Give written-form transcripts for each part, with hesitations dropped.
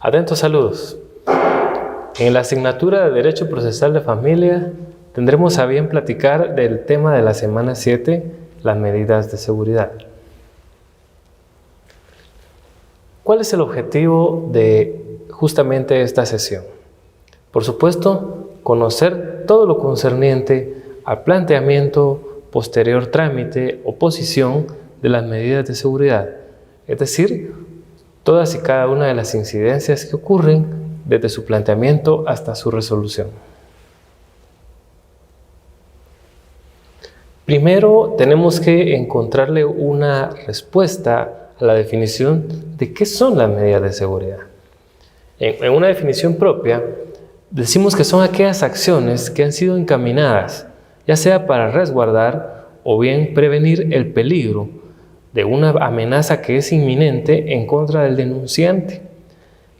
Atentos saludos. En la asignatura de Derecho Procesal de Familia tendremos a bien platicar del tema de la semana 7, las medidas de seguridad. ¿Cuál es el objetivo de justamente esta sesión? Por supuesto, conocer todo lo concerniente al planteamiento, posterior trámite o posición de las medidas de seguridad, es decir, todas y cada una de las incidencias que ocurren desde su planteamiento hasta su resolución. Primero, tenemos que encontrarle una respuesta a la definición de qué son las medidas de seguridad. En una definición propia, decimos que son aquellas acciones que han sido encaminadas, ya sea para resguardar o bien prevenir el peligro de una amenaza que es inminente en contra del denunciante,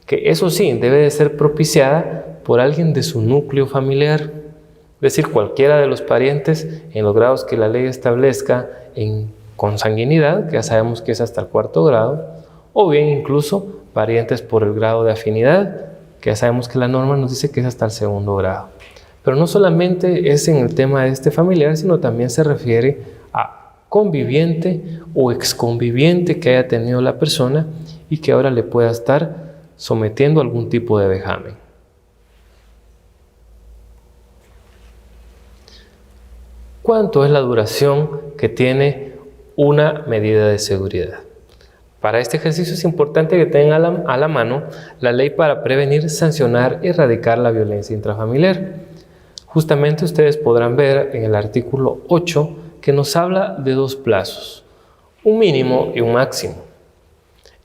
que eso sí debe de ser propiciada por alguien de su núcleo familiar, es decir, cualquiera de los parientes en los grados que la ley establezca en consanguinidad, que ya sabemos que es hasta el 4º grado, o bien incluso parientes por el grado de afinidad, que ya sabemos que la norma nos dice que es hasta el 2º grado. Pero no solamente es en el tema de este familiar, sino también se refiere a conviviente o exconviviente que haya tenido la persona y que ahora le pueda estar sometiendo a algún tipo de vejamen. ¿Cuánto es la duración que tiene una medida de seguridad? Para este ejercicio es importante que tengan a la mano la ley para prevenir, sancionar y erradicar la violencia intrafamiliar. Justamente ustedes podrán ver en el artículo 8 que nos habla de dos plazos, un mínimo y un máximo.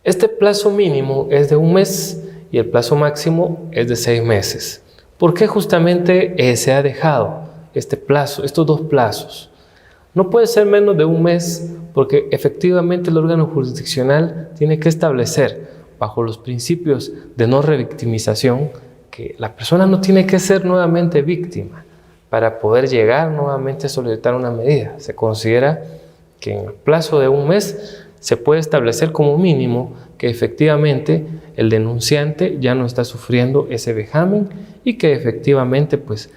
Este plazo mínimo es de 1 mes y el plazo máximo es de 6 meses. ¿Por qué justamente se ha dejado este plazo, estos dos plazos? No puede ser menos de 1 mes porque efectivamente el órgano jurisdiccional tiene que establecer, bajo los principios de no revictimización, que la persona no tiene que ser nuevamente víctima para poder llegar nuevamente a solicitar una medida. Se considera que en el plazo de 1 mes se puede establecer como mínimo que efectivamente el denunciante ya no está sufriendo ese vejamen y que efectivamente pues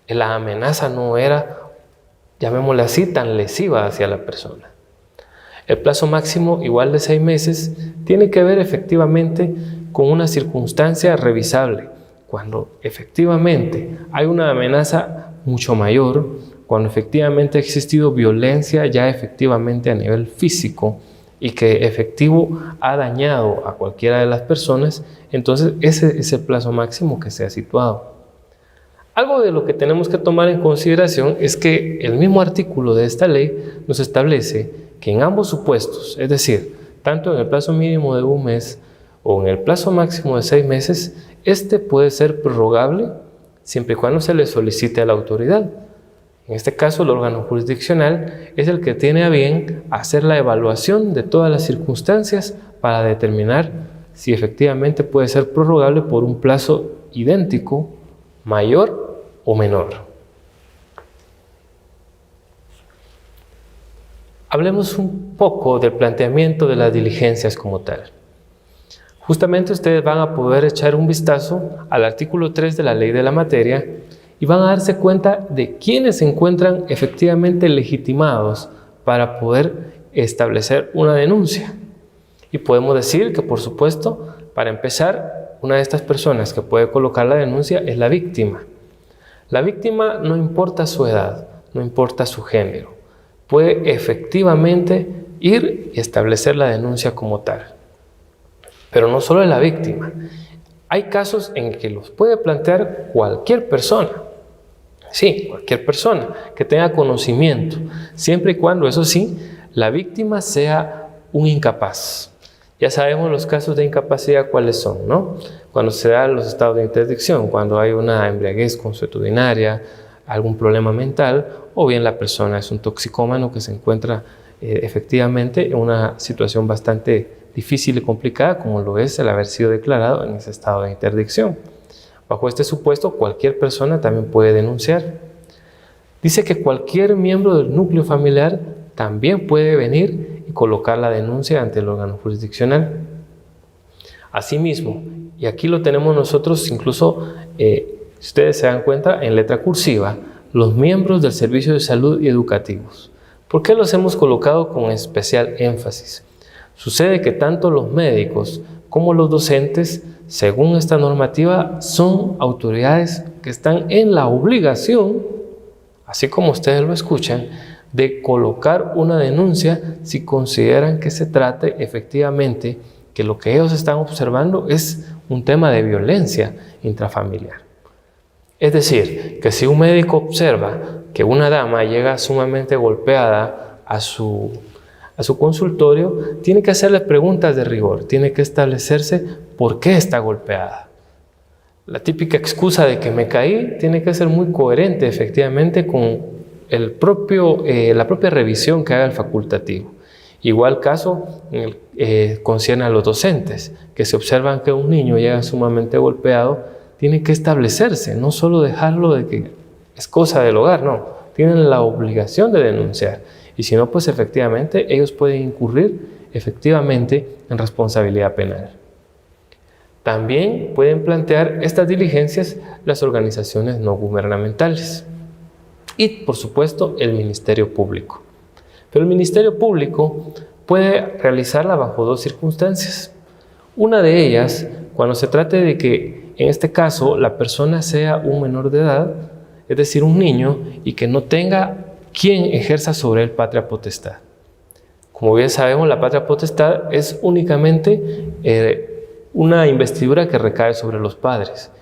la amenaza no era, llamémosle así, tan lesiva hacia la persona. El plazo máximo, igual de 6 meses, tiene que ver efectivamente con una circunstancia revisable, cuando efectivamente hay una amenaza mucho mayor, cuando efectivamente ha existido violencia ya efectivamente a nivel físico y que efectivo ha dañado a cualquiera de las personas, entonces ese es el plazo máximo que se ha situado. Algo de lo que tenemos que tomar en consideración es que el mismo artículo de esta ley nos establece que en ambos supuestos, es decir, tanto en el plazo mínimo de 1 mes o en el plazo máximo de 6 meses, este puede ser prorrogable siempre y cuando se le solicite a la autoridad. En este caso, el órgano jurisdiccional es el que tiene a bien hacer la evaluación de todas las circunstancias para determinar si efectivamente puede ser prorrogable por un plazo idéntico, mayor o menor. Hablemos un poco del planteamiento de las diligencias como tal. Justamente ustedes van a poder echar un vistazo al artículo 3 de la ley de la materia y van a darse cuenta de quiénes se encuentran efectivamente legitimados para poder establecer una denuncia. Y podemos decir que, por supuesto, para empezar, una de estas personas que puede colocar la denuncia es la víctima. La víctima no importa su edad, no importa su género, puede efectivamente ir y establecer la denuncia como tal. Pero no solo es la víctima. Hay casos en que los puede plantear cualquier persona. Sí, cualquier persona que tenga conocimiento, siempre y cuando, eso sí, la víctima sea un incapaz. Ya sabemos los casos de incapacidad cuáles son, ¿no? Cuando se dan los estados de interdicción, cuando hay una embriaguez consuetudinaria, algún problema mental, o bien la persona es un toxicómano que se encuentra efectivamente en una situación bastante difícil y complicada, como lo es el haber sido declarado en ese estado de interdicción. Bajo este supuesto, cualquier persona también puede denunciar. Dice que cualquier miembro del núcleo familiar también puede venir y colocar la denuncia ante el órgano jurisdiccional. Asimismo, y aquí lo tenemos nosotros incluso, si ustedes se dan cuenta, en letra cursiva, los miembros del servicio de salud y educativos. ¿Por qué los hemos colocado con especial énfasis? Sucede que tanto los médicos como los docentes, según esta normativa, son autoridades que están en la obligación, así como ustedes lo escuchan, de colocar una denuncia si consideran que se trate efectivamente que lo que ellos están observando es un tema de violencia intrafamiliar. Es decir, que si un médico observa que una dama llega sumamente golpeada a su consultorio, tiene que hacerle preguntas de rigor, tiene que establecerse por qué está golpeada. La típica excusa de que me caí tiene que ser muy coherente efectivamente con la propia revisión que haga el facultativo. Igual caso concierne a los docentes, que si observan que un niño llega sumamente golpeado, tiene que establecerse, no solo dejarlo de que es cosa del hogar, no, tienen la obligación de denunciar. Y si no, pues efectivamente ellos pueden incurrir efectivamente en responsabilidad penal. También pueden plantear estas diligencias las organizaciones no gubernamentales y, por supuesto, el Ministerio Público. Pero el Ministerio Público puede realizarla bajo dos circunstancias. Una de ellas, cuando se trate de que, en este caso, la persona sea un menor de edad, es decir, un niño, y que no tenga quien ejerza sobre él patria potestad. Como bien sabemos, la patria potestad es únicamente una investidura que recae sobre los padres.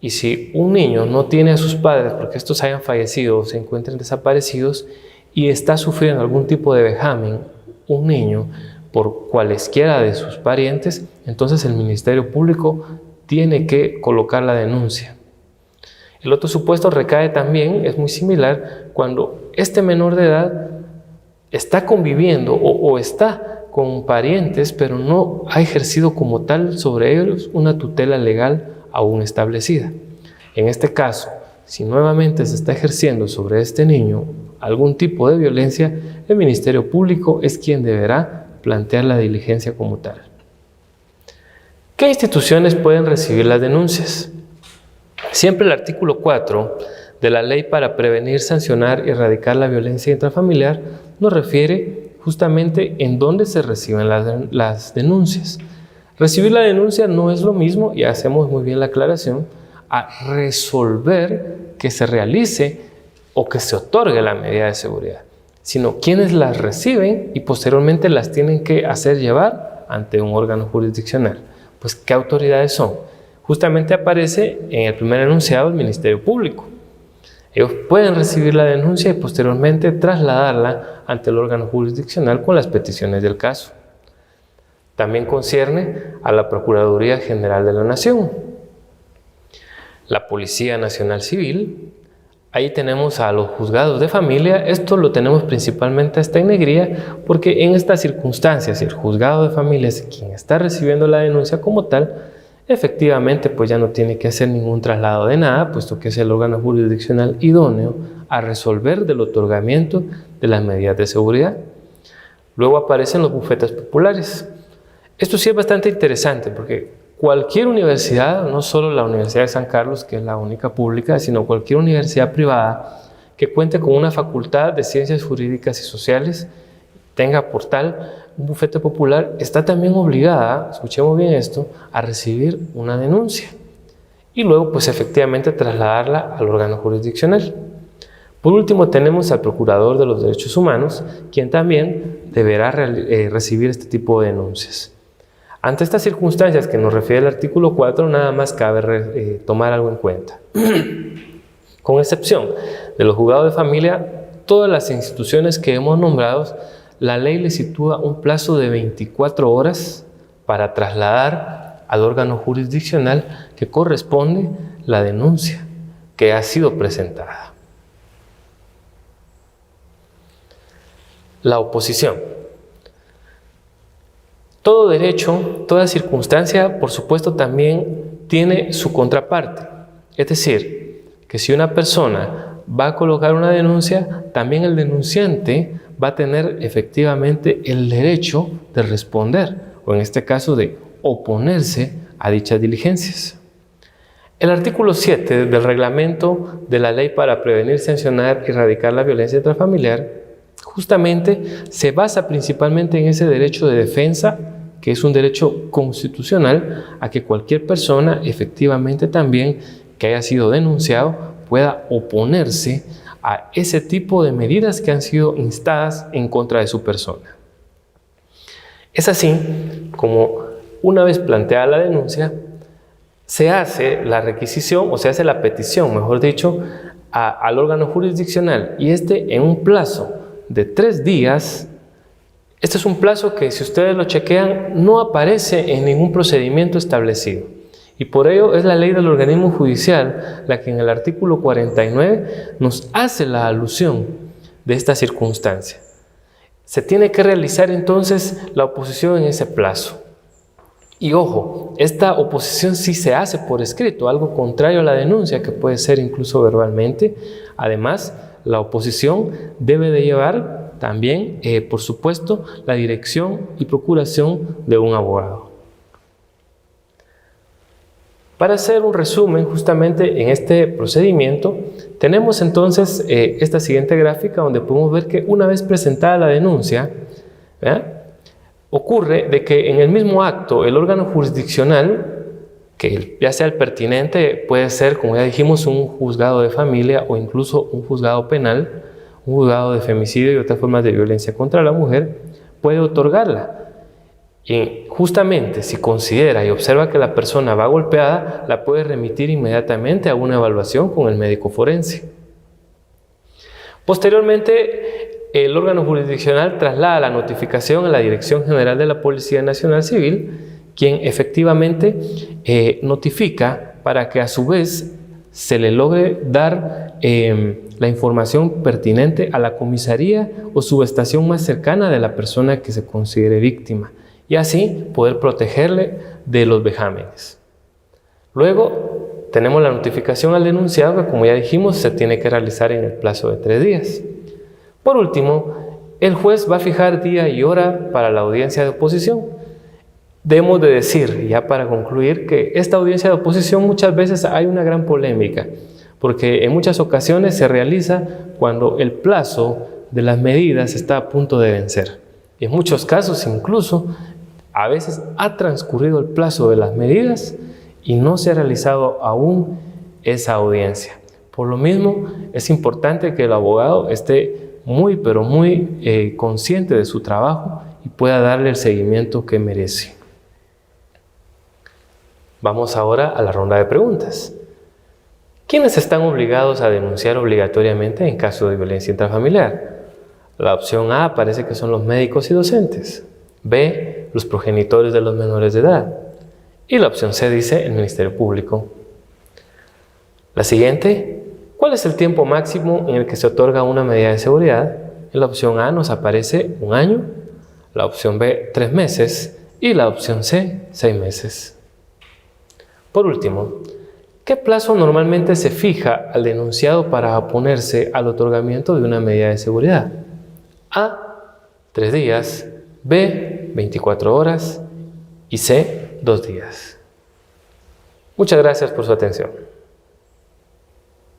Y si un niño no tiene a sus padres porque estos hayan fallecido o se encuentren desaparecidos y está sufriendo algún tipo de vejamen, un niño, por cualesquiera de sus parientes, entonces el Ministerio Público tiene que colocar la denuncia. El otro supuesto recae también, es muy similar, cuando este menor de edad está conviviendo o está con parientes, pero no ha ejercido como tal sobre ellos una tutela legal aún establecida. En este caso, si nuevamente se está ejerciendo sobre este niño algún tipo de violencia, el Ministerio Público es quien deberá plantear la diligencia como tal. ¿Qué instituciones pueden recibir las denuncias? Siempre el artículo 4 de la Ley para Prevenir, Sancionar y Erradicar la Violencia Intrafamiliar nos refiere justamente en dónde se reciben las denuncias. Recibir la denuncia no es lo mismo, y hacemos muy bien la aclaración, a resolver que se realice o que se otorgue la medida de seguridad, sino quienes las reciben y posteriormente las tienen que hacer llevar ante un órgano jurisdiccional. Pues, ¿qué autoridades son? Justamente aparece en el primer enunciado el Ministerio Público. Ellos pueden recibir la denuncia y posteriormente trasladarla ante el órgano jurisdiccional con las peticiones del caso. También concierne a la Procuraduría General de la Nación, la Policía Nacional Civil. Ahí tenemos a los juzgados de familia. Esto lo tenemos principalmente hasta en negrilla, porque en estas circunstancias, si el juzgado de familia es quien está recibiendo la denuncia como tal, efectivamente pues ya no tiene que hacer ningún traslado de nada, puesto que es el órgano jurisdiccional idóneo a resolver del otorgamiento de las medidas de seguridad. Luego aparecen los bufetes populares. Esto sí es bastante interesante, porque cualquier universidad, no solo la Universidad de San Carlos, que es la única pública, sino cualquier universidad privada que cuente con una facultad de ciencias jurídicas y sociales, tenga por tal un bufete popular, está también obligada, escuchemos bien esto, a recibir una denuncia y luego pues efectivamente trasladarla al órgano jurisdiccional. Por último tenemos al Procurador de los Derechos Humanos, quien también deberá recibir este tipo de denuncias. Ante estas circunstancias que nos refiere el artículo 4, nada más cabe tomar algo en cuenta. Con excepción de los juzgados de familia, todas las instituciones que hemos nombrado, la ley le sitúa un plazo de 24 horas para trasladar al órgano jurisdiccional que corresponde la denuncia que ha sido presentada. La oposición. Todo derecho, toda circunstancia, por supuesto, también tiene su contraparte. Es decir, que si una persona va a colocar una denuncia, también el denunciante va a tener efectivamente el derecho de responder, o en este caso de oponerse a dichas diligencias. El artículo 7 del reglamento de la Ley para Prevenir, Sancionar y Erradicar la Violencia Intrafamiliar justamente se basa principalmente en ese derecho de defensa, que es un derecho constitucional, a que cualquier persona efectivamente también que haya sido denunciado pueda oponerse a ese tipo de medidas que han sido instadas en contra de su persona. Es así como, una vez planteada la denuncia, se hace la requisición, o se hace la petición, mejor dicho, al órgano jurisdiccional, y en un plazo de 3 días. Este es un plazo que, si ustedes lo chequean, no aparece en ningún procedimiento establecido. Y por ello es la ley del organismo judicial la que en el artículo 49 nos hace la alusión de esta circunstancia. Se tiene que realizar entonces la oposición en ese plazo. Y ojo, esta oposición sí se hace por escrito, algo contrario a la denuncia, que puede ser incluso verbalmente. Además, la oposición debe de llevar también, por supuesto, la dirección y procuración de un abogado. Para hacer un resumen justamente en este procedimiento, tenemos entonces esta siguiente gráfica, donde podemos ver que una vez presentada la denuncia, ocurre de que en el mismo acto el órgano jurisdiccional, que ya sea el pertinente, puede ser, como ya dijimos, un juzgado de familia o incluso un juzgado penal, un juzgado de femicidio y otras formas de violencia contra la mujer, puede otorgarla. Y justamente si considera y observa que la persona va golpeada, la puede remitir inmediatamente a una evaluación con el médico forense. Posteriormente, el órgano jurisdiccional traslada la notificación a la Dirección General de la Policía Nacional Civil, quien efectivamente notifica para que a su vez se le logre dar la información pertinente a la comisaría o subestación más cercana de la persona que se considere víctima, y así poder protegerle de los vejámenes. Luego tenemos la notificación al denunciado, que, como ya dijimos, se tiene que realizar en el plazo de 3 días. Por último, el juez va a fijar día y hora para la audiencia de oposición. Debemos de decir, ya para concluir, que esta audiencia de oposición muchas veces hay una gran polémica, porque en muchas ocasiones se realiza cuando el plazo de las medidas está a punto de vencer. Y en muchos casos incluso a veces ha transcurrido el plazo de las medidas y no se ha realizado aún esa audiencia. Por lo mismo, es importante que el abogado esté muy consciente de su trabajo y pueda darle el seguimiento que merece. Vamos ahora a la ronda de preguntas. ¿Quiénes están obligados a denunciar obligatoriamente en caso de violencia intrafamiliar? La opción A parece que son los médicos y docentes. B, los progenitores de los menores de edad. Y la opción C dice el Ministerio Público. La siguiente, ¿cuál es el tiempo máximo en el que se otorga una medida de seguridad? En la opción A nos aparece 1 año, la opción B 3 meses y la opción C 6 meses. Por último, ¿qué plazo normalmente se fija al denunciado para oponerse al otorgamiento de una medida de seguridad? A, 3 días, B, 24 horas y C, 2 días. Muchas gracias por su atención.